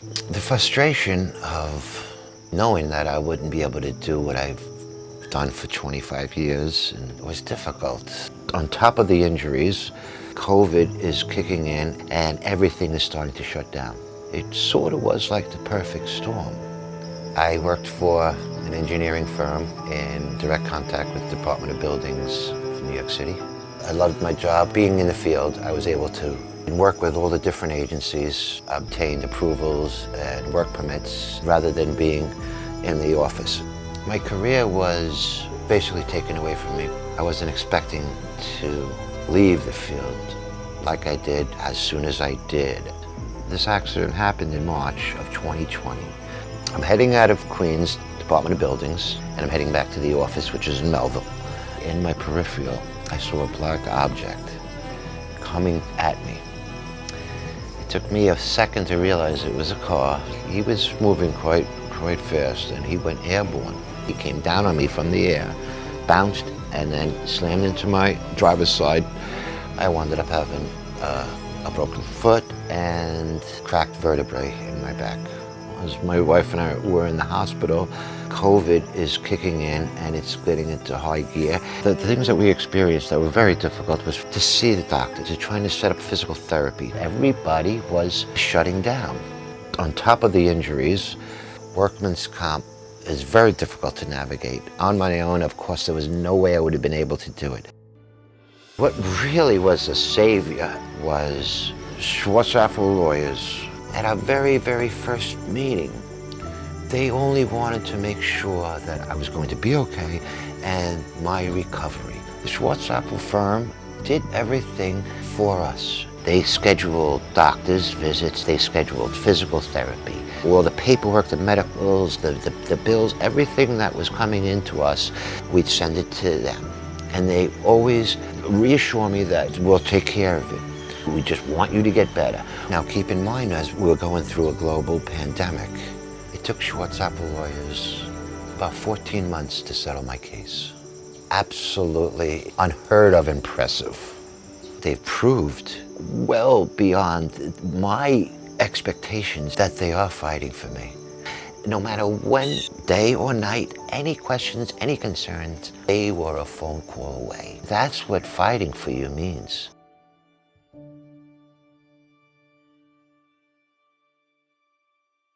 The frustration of knowing that I wouldn't be able to do what I've done for 25 years was difficult. On top of the injuries, COVID is kicking in and everything is starting to shut down. It sort of was like the perfect storm. I worked for an engineering firm in direct contact with the Department of Buildings from New York City. I loved my job. Being in the field, I was able to work with all the different agencies, obtained approvals and work permits rather than being in the office. My career was basically taken away from me. I wasn't expecting to leave the field like I did as soon as I did. This accident happened in March of 2020. I'm heading out of Queens, Department of Buildings, and I'm heading back to the office, which is in Melville. In my peripheral, I saw a black object coming at me. It took me a second to realize it was a car. He was moving quite fast, and he went airborne. He came down on me from the air, bounced, and then slammed into my driver's side. I wound up having a broken foot and cracked vertebrae in my back. As my wife and I were in the hospital, COVID is kicking in and it's getting into high gear. The things that we experienced that were very difficult was to see the doctor, to trying to set up physical therapy. Everybody was shutting down. On top of the injuries, workman's comp is very difficult to navigate. On my own, of course, there was no way I would have been able to do it. What really was a savior was Schwartzapfel lawyers. At our very first meeting, they only wanted to make sure that I was going to be okay and my recovery. The Schwartzapfel firm did everything for us. They scheduled doctor's visits, they scheduled physical therapy. All the paperwork, the medicals, the bills, everything that was coming into us, we'd send it to them. And they always reassure me that we'll take care of it. We just want you to get better. Now keep in mind, as we're going through a global pandemic, it took Schwartzapfel lawyers about 14 months to settle my case. Absolutely unheard of impressive. They've proved well beyond my expectations that they are fighting for me. No matter when, day or night, any questions, any concerns, they were a phone call away. That's what fighting for you means.